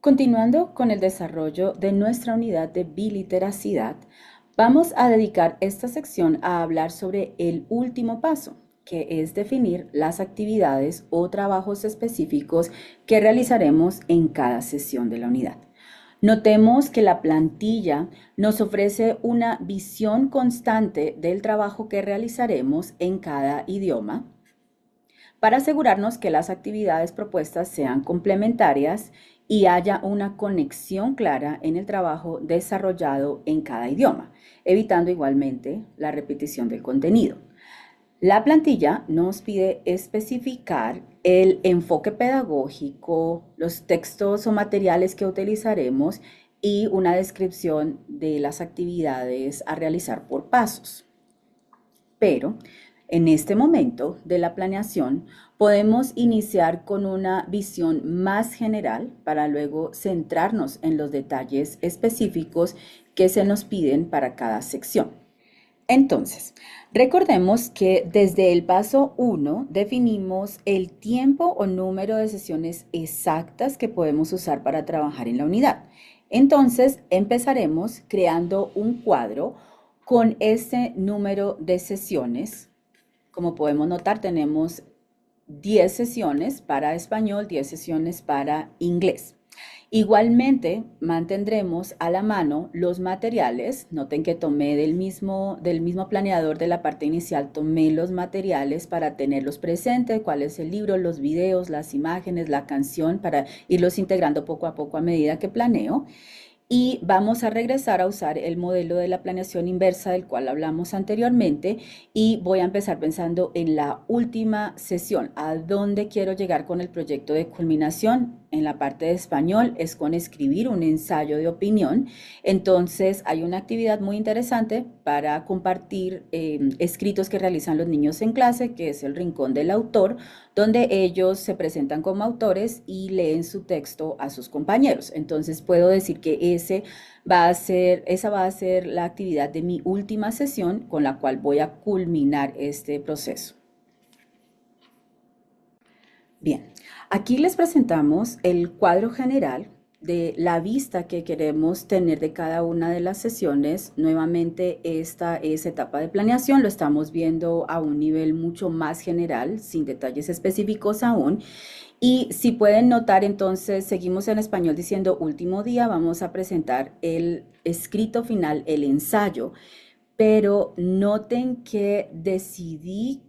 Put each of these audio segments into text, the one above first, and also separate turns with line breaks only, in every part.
Continuando con el desarrollo de nuestra unidad de biliteracidad, vamos a dedicar esta sección a hablar sobre el último paso, que es definir las actividades o trabajos específicos que realizaremos en cada sesión de la unidad. Notemos que la plantilla nos ofrece una visión constante del trabajo que realizaremos en cada idioma para asegurarnos que las actividades propuestas sean complementarias y haya una conexión clara en el trabajo desarrollado en cada idioma, evitando igualmente la repetición del contenido. La plantilla nos pide especificar el enfoque pedagógico, los textos o materiales que utilizaremos y una descripción de las actividades a realizar por pasos. Pero en este momento de la planeación podemos iniciar con una visión más general para luego centrarnos en los detalles específicos que se nos piden para cada sección. Entonces, recordemos que desde el paso 1 definimos el tiempo o número de sesiones exactas que podemos usar para trabajar en la unidad. Entonces, empezaremos creando un cuadro con ese número de sesiones. Como podemos notar, tenemos 10 sesiones para español, 10 sesiones para inglés. Igualmente, mantendremos a la mano los materiales. Noten que tomé del mismo planeador de la parte inicial, tomé los materiales para tenerlos presentes, cuál es el libro, los videos, las imágenes, la canción, para irlos integrando poco a poco a medida que planeo. Y vamos a regresar a usar el modelo de la planeación inversa del cual hablamos anteriormente y voy a empezar pensando en la última sesión, a dónde quiero llegar con el proyecto de culminación. En la parte de español es con escribir un ensayo de opinión. Entonces hay una actividad muy interesante para compartir escritos que realizan los niños en clase, que es el Rincón del Autor, donde ellos se presentan como autores y leen su texto a sus compañeros. Entonces puedo decir que esa va a ser la actividad de mi última sesión con la cual voy a culminar este proceso. Bien, aquí les presentamos el cuadro general de la vista que queremos tener de cada una de las sesiones. Nuevamente, esta es etapa de planeación, lo estamos viendo a un nivel mucho más general, sin detalles específicos aún. Y si pueden notar, entonces seguimos en español diciendo último día, vamos a presentar el escrito final, el ensayo, pero noten que decidí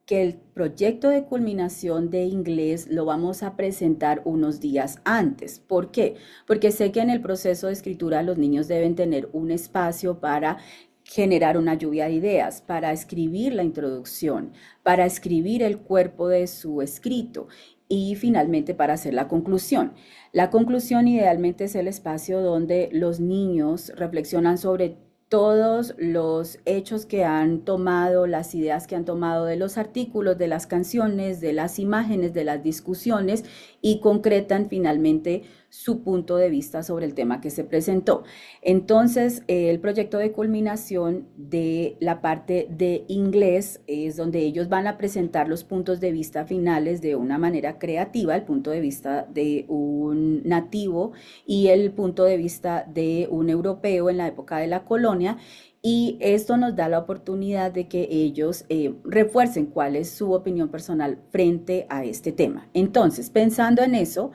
que el proyecto de culminación de inglés lo vamos a presentar unos días antes. ¿Por qué? Porque sé que en el proceso de escritura los niños deben tener un espacio para generar una lluvia de ideas, para escribir la introducción, para escribir el cuerpo de su escrito y finalmente para hacer la conclusión. La conclusión idealmente es el espacio donde los niños reflexionan sobre todos los hechos que han tomado, las ideas que han tomado de los artículos, de las canciones, de las imágenes, de las discusiones y concretan finalmente su punto de vista sobre el tema que se presentó. Entonces, el proyecto de culminación de la parte de inglés es donde ellos van a presentar los puntos de vista finales de una manera creativa, el punto de vista de un nativo y el punto de vista de un europeo en la época de la colonia. Y esto nos da la oportunidad de que ellos refuercen cuál es su opinión personal frente a este tema. Entonces, pensando en eso,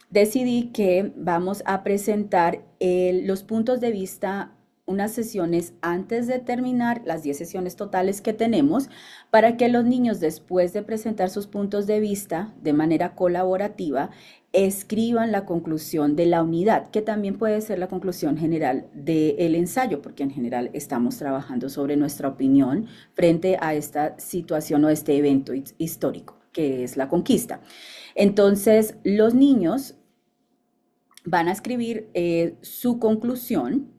decidí que vamos a presentar los puntos de vista unas sesiones antes de terminar las 10 sesiones totales que tenemos para que los niños, después de presentar sus puntos de vista de manera colaborativa, escriban la conclusión de la unidad, que también puede ser la conclusión general del ensayo, porque en general estamos trabajando sobre nuestra opinión frente a esta situación o este evento histórico, que es la conquista. Entonces, los niños van a escribir su conclusión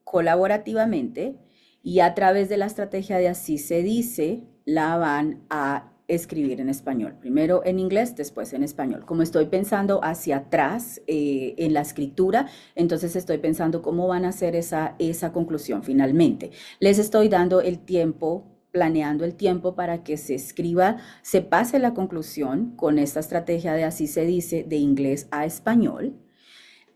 colaborativamente y a través de la estrategia de así se dice, la van a escribir en español. Primero en inglés, después en español. Como estoy pensando hacia atrás en la escritura, entonces estoy pensando cómo van a hacer esa conclusión finalmente. Les estoy dando el tiempo, planeando el tiempo para que se escriba, se pase la conclusión con esta estrategia de así se dice de inglés a español.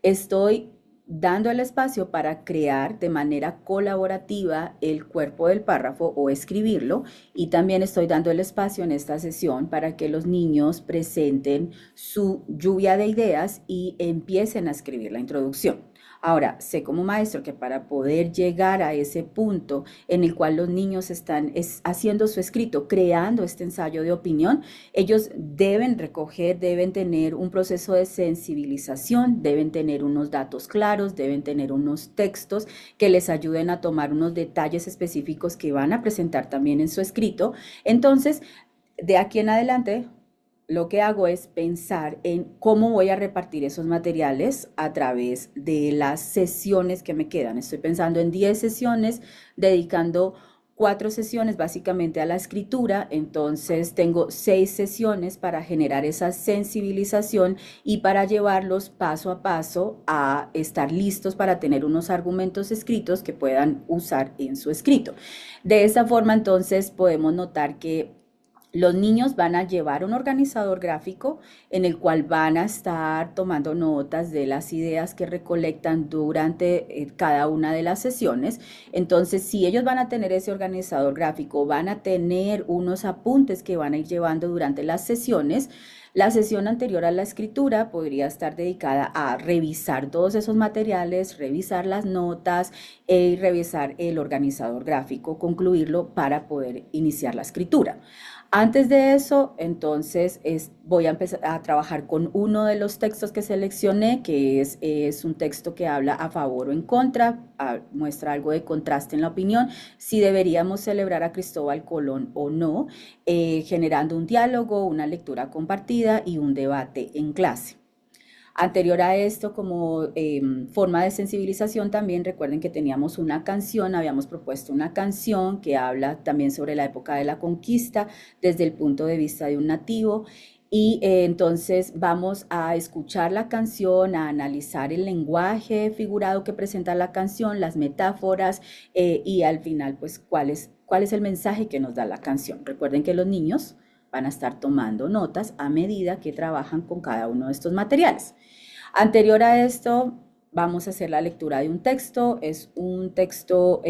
Estoy dando el espacio para crear de manera colaborativa el cuerpo del párrafo o escribirlo, y también estoy dando el espacio en esta sesión para que los niños presenten su lluvia de ideas y empiecen a escribir la introducción. Ahora, sé como maestro que para poder llegar a ese punto en el cual los niños están haciendo su escrito, creando este ensayo de opinión, ellos deben recoger, deben tener un proceso de sensibilización, deben tener unos datos claros, deben tener unos textos que les ayuden a tomar unos detalles específicos que van a presentar también en su escrito. Entonces, de aquí en adelante, lo que hago es pensar en cómo voy a repartir esos materiales a través de las sesiones que me quedan. Estoy pensando en 10 sesiones, dedicando 4 sesiones básicamente a la escritura, entonces tengo 6 sesiones para generar esa sensibilización y para llevarlos paso a paso a estar listos para tener unos argumentos escritos que puedan usar en su escrito. De esta forma, entonces, podemos notar que los niños van a llevar un organizador gráfico en el cual van a estar tomando notas de las ideas que recolectan durante cada una de las sesiones. Entonces, si ellos van a tener ese organizador gráfico, van a tener unos apuntes que van a ir llevando durante las sesiones. La sesión anterior a la escritura podría estar dedicada a revisar todos esos materiales, revisar las notas y revisar el organizador gráfico, concluirlo para poder iniciar la escritura. Antes de eso, entonces, voy a empezar a trabajar con uno de los textos que seleccioné, que es un texto que habla a favor o en contra, muestra algo de contraste en la opinión, si deberíamos celebrar a Cristóbal Colón o no, generando un diálogo, una lectura compartida y un debate en clase. Anterior a esto, como forma de sensibilización, también recuerden que teníamos una canción, habíamos propuesto una canción que habla también sobre la época de la conquista desde el punto de vista de un nativo. Y entonces vamos a escuchar la canción, a analizar el lenguaje figurado que presenta la canción, las metáforas y al final, pues, cuál es el mensaje que nos da la canción. Recuerden que los niños van a estar tomando notas a medida que trabajan con cada uno de estos materiales. Anterior a esto, vamos a hacer la lectura de un texto. Es un texto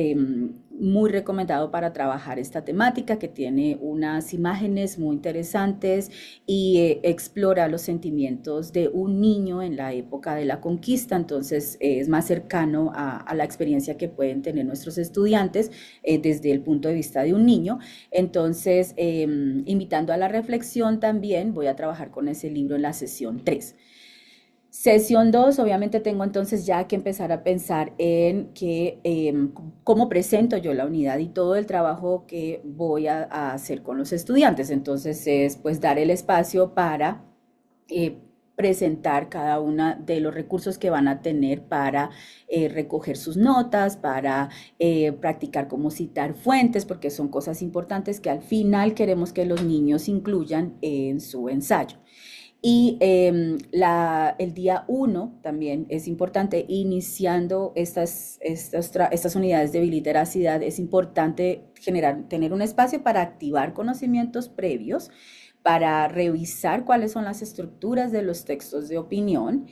muy recomendado para trabajar esta temática, que tiene unas imágenes muy interesantes y explora los sentimientos de un niño en la época de la conquista. Entonces, es más cercano a la experiencia que pueden tener nuestros estudiantes desde el punto de vista de un niño. Entonces, invitando a la reflexión también, voy a trabajar con ese libro en la sesión 3. Sesión 2, obviamente tengo entonces ya que empezar a pensar en cómo presento yo la unidad y todo el trabajo que voy a hacer con los estudiantes. Entonces es pues dar el espacio para eh, presentar cada uno de los recursos que van a tener para recoger sus notas, para practicar cómo citar fuentes, porque son cosas importantes que al final queremos que los niños incluyan en su ensayo. Y el día 1 también es importante, iniciando estas unidades de biliteracidad, es importante tener un espacio para activar conocimientos previos, para revisar cuáles son las estructuras de los textos de opinión,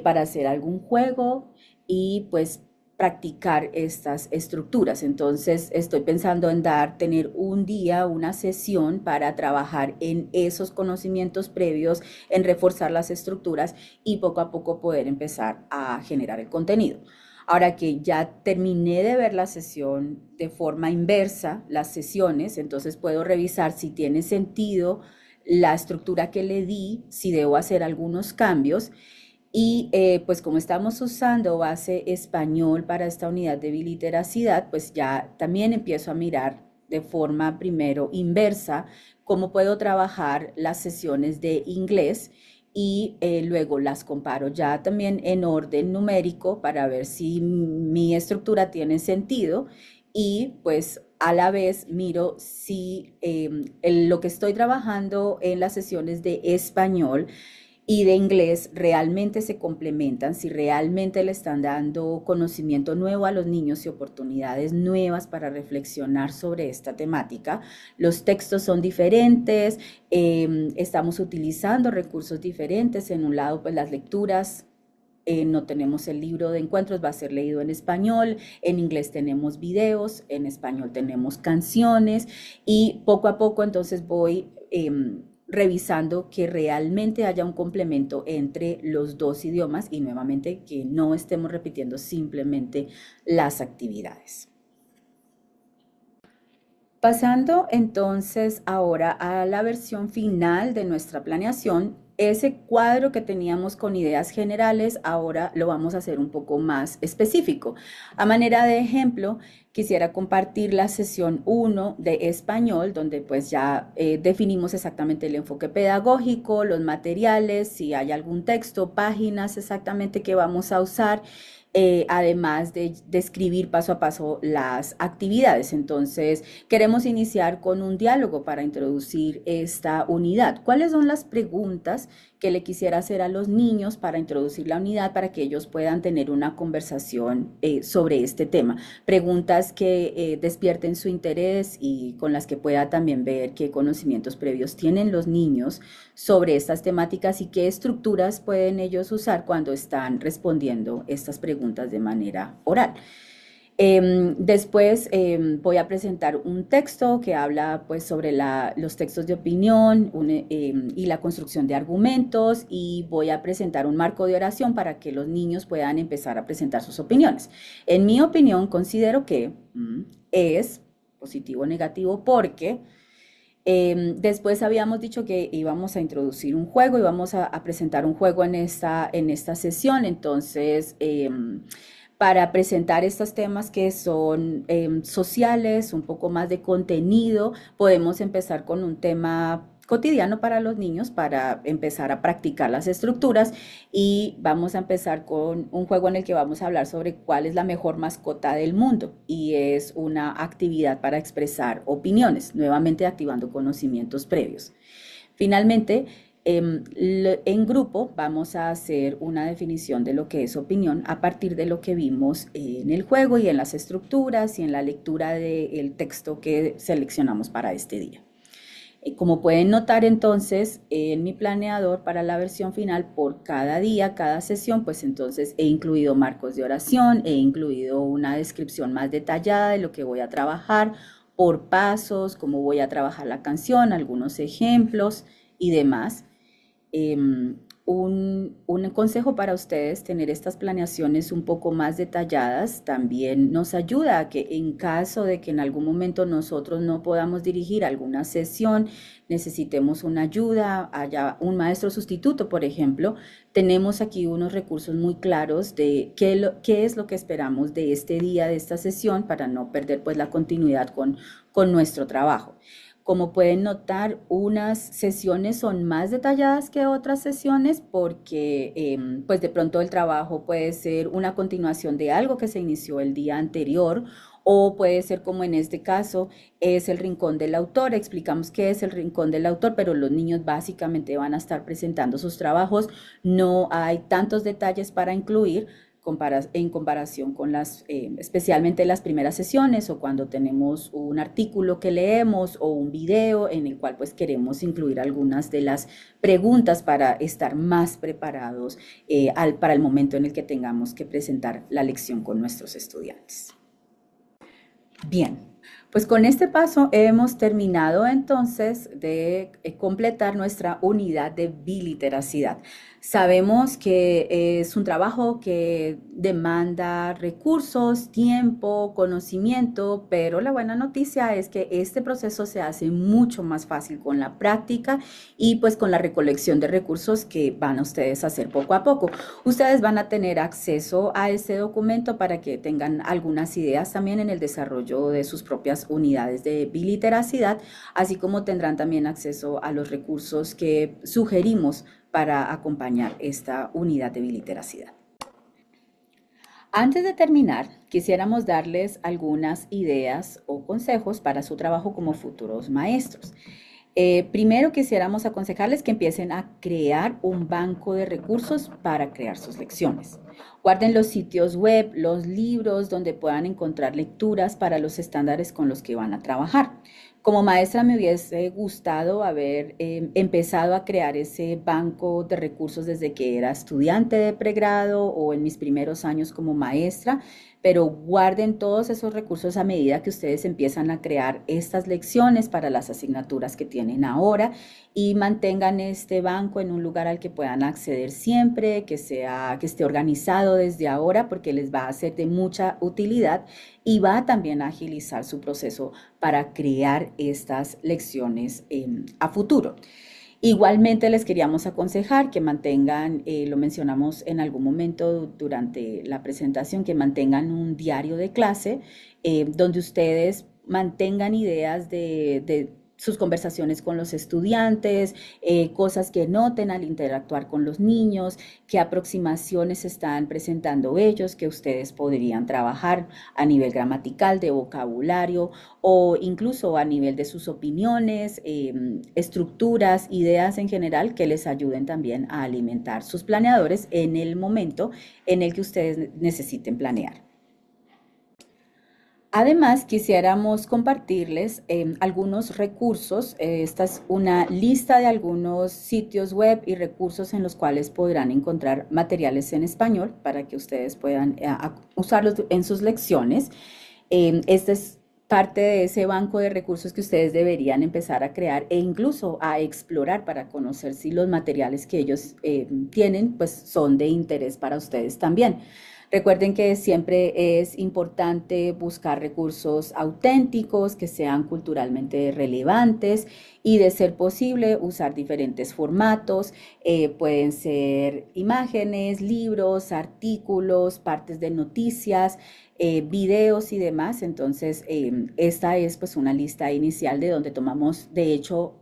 para hacer algún juego y pues practicar estas estructuras. Entonces, estoy pensando en tener un día, una sesión para trabajar en esos conocimientos previos, en reforzar las estructuras y poco a poco poder empezar a generar el contenido. Ahora que ya terminé de ver la sesión de forma inversa, las sesiones, entonces puedo revisar si tiene sentido la estructura que le di, si debo hacer algunos cambios. Y pues como estamos usando base español para esta unidad de biliteracidad, pues ya también empiezo a mirar de forma primero inversa cómo puedo trabajar las sesiones de inglés y luego las comparo ya también en orden numérico para ver si mi estructura tiene sentido y pues a la vez miro si lo que estoy trabajando en las sesiones de español y de inglés realmente se complementan, si realmente le están dando conocimiento nuevo a los niños y oportunidades nuevas para reflexionar sobre esta temática. Los textos son diferentes, estamos utilizando recursos diferentes. En un lado, pues las lecturas no tenemos el libro de encuentros, va a ser leído en español, en inglés tenemos videos, en español tenemos canciones y poco a poco entonces voy revisando que realmente haya un complemento entre los dos idiomas y nuevamente que no estemos repitiendo simplemente las actividades. Pasando entonces ahora a la versión final de nuestra planeación, ese cuadro que teníamos con ideas generales, ahora lo vamos a hacer un poco más específico. A manera de ejemplo, quisiera compartir la sesión 1 de español, donde pues ya definimos exactamente el enfoque pedagógico, los materiales, si hay algún texto, páginas exactamente que vamos a usar además de describir paso a paso las actividades. Entonces, queremos iniciar con un diálogo para introducir esta unidad. ¿Cuáles son las preguntas que le quisiera hacer a los niños para introducir la unidad, para que ellos puedan tener una conversación sobre este tema? Preguntas que despierten su interés y con las que pueda también ver qué conocimientos previos tienen los niños sobre estas temáticas y qué estructuras pueden ellos usar cuando están respondiendo estas preguntas de manera oral. Después voy a presentar un texto que habla pues sobre los textos de opinión y la construcción de argumentos y voy a presentar un marco de oración para que los niños puedan empezar a presentar sus opiniones. En mi opinión considero que es positivo o negativo porque después habíamos dicho que íbamos a introducir un juego, íbamos a presentar un juego en esta sesión, entonces para presentar estos temas que son sociales, un poco más de contenido, podemos empezar con un tema cotidiano para los niños para empezar a practicar las estructuras y vamos a empezar con un juego en el que vamos a hablar sobre cuál es la mejor mascota del mundo y es una actividad para expresar opiniones, nuevamente activando conocimientos previos. Finalmente, en grupo vamos a hacer una definición de lo que es opinión a partir de lo que vimos en el juego y en las estructuras y en la lectura del texto que seleccionamos para este día. Como pueden notar entonces en mi planeador para la versión final por cada día, cada sesión, pues entonces he incluido marcos de oración, he incluido una descripción más detallada de lo que voy a trabajar por pasos, cómo voy a trabajar la canción, algunos ejemplos y demás. Un consejo para ustedes, tener estas planeaciones un poco más detalladas también nos ayuda a que en caso de que en algún momento nosotros no podamos dirigir alguna sesión, necesitemos una ayuda, haya un maestro sustituto, por ejemplo, tenemos aquí unos recursos muy claros de qué es lo que esperamos de este día, de esta sesión, para no perder pues la continuidad con nuestro trabajo. Como pueden notar, unas sesiones son más detalladas que otras sesiones porque pues de pronto el trabajo puede ser una continuación de algo que se inició el día anterior o puede ser como en este caso, es el rincón del autor, explicamos qué es el rincón del autor, pero los niños básicamente van a estar presentando sus trabajos, no hay tantos detalles para incluir, en comparación con especialmente las primeras sesiones o cuando tenemos un artículo que leemos o un video en el cual pues queremos incluir algunas de las preguntas para estar más preparados para el momento en el que tengamos que presentar la lección con nuestros estudiantes. Bien, pues con este paso hemos terminado entonces de completar nuestra unidad de biliteracidad. Sabemos que es un trabajo que demanda recursos, tiempo, conocimiento, pero la buena noticia es que este proceso se hace mucho más fácil con la práctica y pues con la recolección de recursos que van a ustedes a hacer poco a poco. Ustedes van a tener acceso a este documento para que tengan algunas ideas también en el desarrollo de sus propias unidades de biliteracidad, así como tendrán también acceso a los recursos que sugerimos para acompañar esta unidad de biliteracidad. Antes de terminar, quisiéramos darles algunas ideas o consejos para su trabajo como futuros maestros. Primero quisiéramos aconsejarles que empiecen a crear un banco de recursos para crear sus lecciones. Guarden los sitios web, los libros donde puedan encontrar lecturas para los estándares con los que van a trabajar. Como maestra me hubiese gustado haber empezado a crear ese banco de recursos desde que era estudiante de pregrado o en mis primeros años como maestra, pero guarden todos esos recursos a medida que ustedes empiezan a crear estas lecciones para las asignaturas que tienen ahora y mantengan este banco en un lugar al que puedan acceder siempre, que esté organizado desde ahora porque les va a ser de mucha utilidad y va también a agilizar su proceso para crear estas lecciones a futuro. Igualmente les queríamos aconsejar que mantengan, lo mencionamos en algún momento durante la presentación, que mantengan un diario de clase donde ustedes mantengan ideas de sus conversaciones con los estudiantes, cosas que noten al interactuar con los niños, qué aproximaciones están presentando ellos, que ustedes podrían trabajar a nivel gramatical, de vocabulario o incluso a nivel de sus opiniones, estructuras, ideas en general que les ayuden también a alimentar sus planeadores en el momento en el que ustedes necesiten planear. Además, quisiéramos compartirles algunos recursos. Esta es una lista de algunos sitios web y recursos en los cuales podrán encontrar materiales en español para que ustedes puedan usarlos en sus lecciones. Este es parte de ese banco de recursos que ustedes deberían empezar a crear e incluso a explorar para conocer si los materiales que ellos tienen pues son de interés para ustedes también. Recuerden que siempre es importante buscar recursos auténticos, que sean culturalmente relevantes y de ser posible usar diferentes formatos. Pueden ser imágenes, libros, artículos, partes de noticias, videos y demás. Entonces, esta es pues una lista inicial de donde tomamos, de hecho,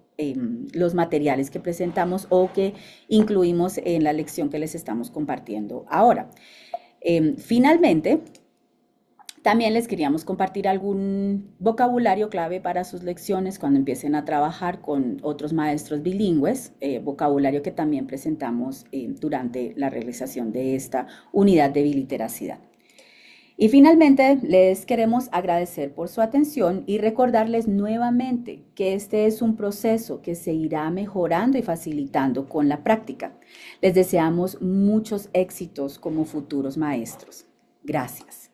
los materiales que presentamos o que incluimos en la lección que les estamos compartiendo ahora. Finalmente, también les queríamos compartir algún vocabulario clave para sus lecciones cuando empiecen a trabajar con otros maestros bilingües, vocabulario que también presentamos durante la realización de esta unidad de biliteracidad. Y finalmente, les queremos agradecer por su atención y recordarles nuevamente que este es un proceso que se irá mejorando y facilitando con la práctica. Les deseamos muchos éxitos como futuros maestros. Gracias.